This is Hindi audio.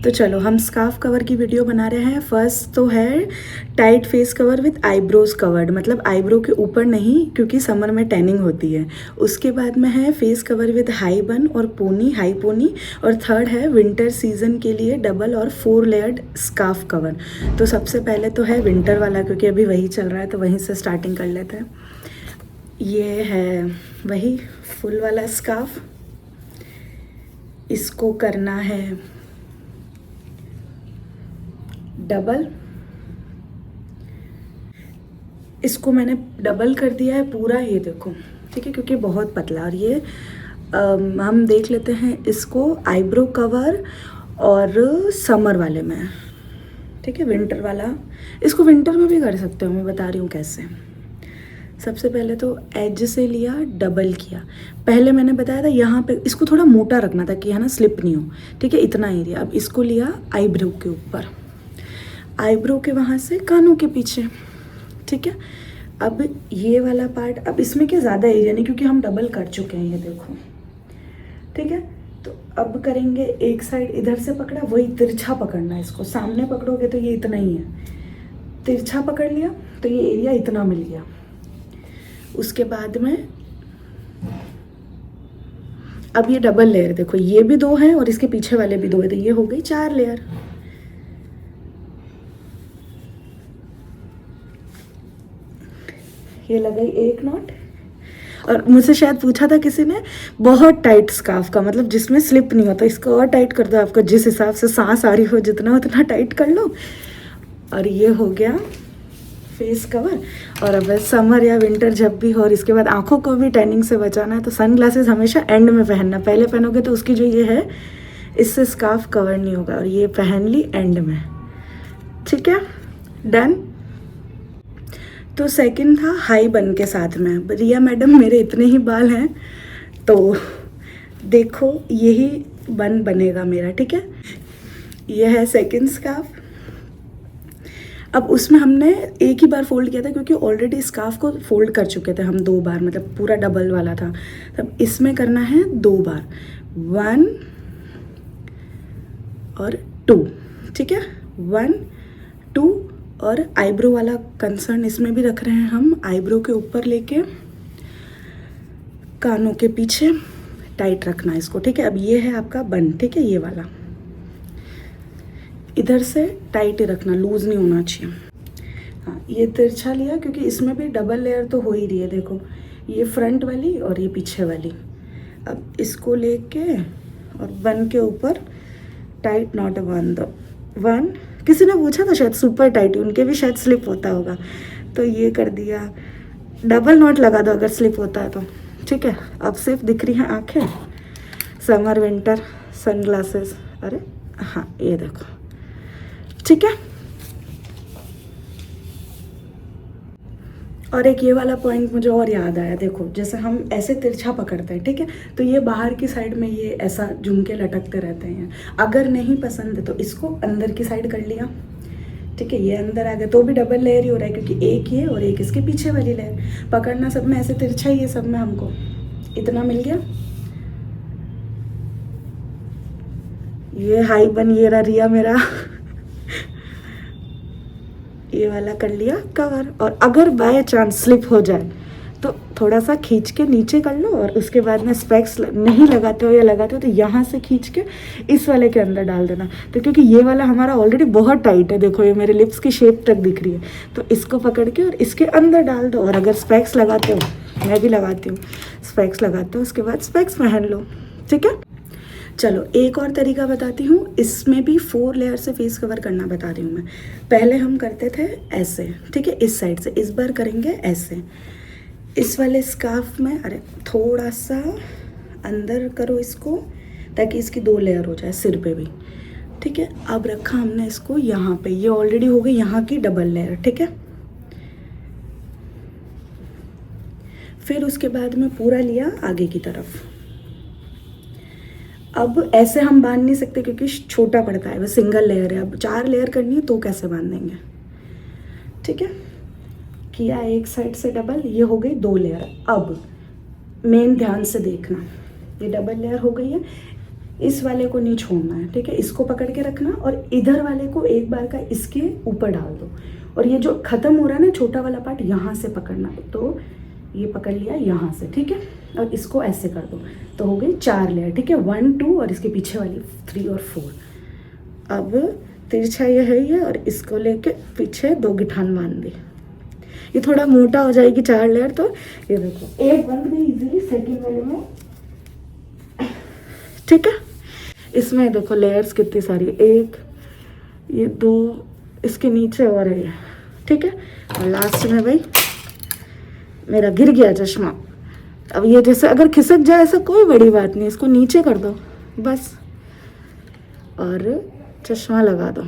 तो चलो हम स्कार्फ कवर की वीडियो बना रहे हैं। फर्स्ट तो है tight face cover with eyebrows covered, मतलब आईब्रो के ऊपर नहीं क्योंकि समर में टैनिंग होती है। उसके बाद में है फेस कवर विद हाई बन और पोनी, हाई पोनी। और थर्ड है विंटर सीजन के लिए डबल और 4 लेयर्ड स्कार्फ कवर। तो सबसे पहले तो है विंटर वाला, क्योंकि अभी वही चल रहा है तो वहीं से स्टार्टिंग कर लेते हैं। ये है वही फुल वाला स्कार्फ। इसको करना है डबल। इसको मैंने डबल कर दिया है पूरा, ये देखो, ठीक है, क्योंकि बहुत पतला। और ये हम देख लेते हैं इसको आईब्रो कवर और समर वाले में, ठीक है, विंटर वाला। इसको विंटर में भी कर सकते हो, मैं बता रही हूँ कैसे। सबसे पहले तो एज से लिया, डबल किया। पहले मैंने बताया था यहाँ पे इसको थोड़ा मोटा रखना था कि है ना स्लिप नहीं हो, ठीक है, इतना एरिया। अब इसको लिया आईब्रो के ऊपर, आईब्रो के वहाँ से कानों के पीछे, ठीक है। अब ये वाला पार्ट, अब इसमें क्या ज़्यादा एरिया नहीं क्योंकि हम डबल कर चुके हैं, ये देखो, ठीक है। तो अब करेंगे एक साइड इधर से पकड़ा, वही तिरछा पकड़ना है इसको। सामने पकड़ोगे तो ये इतना ही है, तिरछा पकड़ लिया तो ये एरिया इतना मिल गया। उसके बाद में अब ये डबल लेयर देखो, ये भी 2 हैं और इसके पीछे वाले भी 2 है, तो ये हो गई 4 लेयर। ये लगाई 1 नॉट। और मुझसे शायद पूछा था किसी ने बहुत टाइट स्कार्फ का, मतलब जिसमें स्लिप नहीं होता, इसको और टाइट कर दो, आपको जिस हिसाब से सांस आ रही हो जितना उतना टाइट कर लो। और ये हो गया फेस कवर। और अब समर या विंटर जब भी हो, और इसके बाद आंखों को भी टैनिंग से बचाना है तो सन ग्लासेस हमेशा एंड में पहनना। पहले पहनोगे तो उसकी जो ये है इससे स्कार्फ कवर नहीं होगा, और ये पहन ली एंड में, ठीक है, डन। तो सेकंड था हाई बन के साथ में। रिया मैडम मेरे इतने ही बाल हैं तो देखो यही बन बनेगा मेरा, ठीक है। यह है सेकंड स्कार्फ। अब उसमें हमने एक ही बार फोल्ड किया था क्योंकि ऑलरेडी स्कार्फ को फोल्ड कर चुके थे हम 2 बार, मतलब पूरा डबल वाला था। तब इसमें करना है 2 बार, 1 और 2, ठीक है, 1 2। और आईब्रो वाला कंसर्न इसमें भी रख रहे हैं हम, आईब्रो के ऊपर लेके कानों के पीछे टाइट रखना इसको, ठीक है। अब ये है आपका बन, ठीक है, ये वाला इधर से टाइट ही रखना, लूज नहीं होना चाहिए। हाँ, ये तिरछा लिया क्योंकि इसमें भी डबल लेयर तो हो ही रही है, देखो, ये फ्रंट वाली और ये पीछे वाली। अब इसको लेके और बन के ऊपर टाइट नॉट बांध दो। 1, किसी ने पूछा था शायद सुपर टाइट, उनके भी शायद स्लिप होता होगा, तो ये कर दिया। डबल नॉट लगा दो अगर स्लिप होता है तो, ठीक है। अब सिर्फ दिख रही हैं आंखें, समर विंटर सन ग्लासेस, अरे हाँ ये देखो, ठीक है। और एक ये वाला पॉइंट मुझे और याद आया, देखो जैसे हम ऐसे तिरछा पकड़ते हैं, ठीक है, तो ये बाहर की साइड में ये ऐसा झुमके लटकते रहते हैं। अगर नहीं पसंद है तो इसको अंदर की साइड कर लिया, ठीक है, ये अंदर आ गया तो भी डबल लेयर ही हो रहा है क्योंकि एक ये और एक इसके पीछे वाली लेयर। पकड़ना सब में ऐसे तिरछा ही है, सब में हमको इतना मिल गया। ये हाई बन, ये रहा रिया मेरा ये वाला कर लिया कवर। और अगर बाय चांस स्लिप हो जाए तो थोड़ा सा खींच के नीचे कर लो, और उसके बाद में स्पेक्स नहीं लगाते हो या लगाते हो तो यहाँ से खींच के इस वाले के अंदर डाल देना। तो क्योंकि ये वाला हमारा ऑलरेडी बहुत टाइट है, देखो ये मेरे लिप्स की शेप तक दिख रही है, तो इसको पकड़ के और इसके अंदर डाल दो। और अगर स्पेक्स लगाते हो, मैं भी लगाती हूँ, स्पेक्स लगाते हो उसके बाद स्पेक्स पहन लो, ठीक है। चलो एक और तरीका बताती हूँ, इसमें भी 4 लेयर से फेस कवर करना बता रही हूँ मैं। पहले हम करते थे ऐसे, ठीक है, इस साइड से, इस बार करेंगे ऐसे। इस वाले स्कार्फ में अरे थोड़ा सा अंदर करो इसको ताकि इसकी 2 लेयर हो जाए सिर पे भी, ठीक है। अब रखा हमने इसको यहाँ पे, ये ऑलरेडी हो गई यहाँ की डबल लेयर, ठीक है। फिर उसके बाद में पूरा लिया आगे की तरफ। अब ऐसे हम बांध नहीं सकते क्योंकि छोटा पड़ता है, वो सिंगल लेयर है। अब 4 लेयर करनी है तो कैसे बांधेंगे, ठीक है। किया एक साइड से डबल, ये हो गई 2 लेयर। अब मेन ध्यान से देखना, ये डबल लेयर हो गई है, इस वाले को नहीं छोड़ना है, ठीक है। इसको पकड़ के रखना और इधर वाले को एक बार का इसके ऊपर डाल दो, और ये जो ख़त्म हो रहा है ना छोटा वाला पार्ट, यहाँ से पकड़ना। तो ये पकड़ लिया यहाँ से, ठीक है। और इसको ऐसे कर दो, तो हो गई 4 लेयर, ठीक है। 1 2 और इसके पीछे वाली 3 और 4। अब तिरछा ये है ये, और इसको लेके पीछे 2 गिठान बांध दी। ये थोड़ा मोटा हो जाएगी 4 लेयर, तो ये देखो एक बंद गई इजीली सेकंड वाले में, ठीक है। इसमें देखो लेयर्स कितनी सारी, 1 ये 2 इसके नीचे और है, ठीक है। और लास्ट में भाई मेरा गिर गया चश्मा। अब ये जैसे अगर खिसक जाए ऐसा कोई बड़ी बात नहीं, इसको नीचे कर दो बस और चश्मा लगा दो।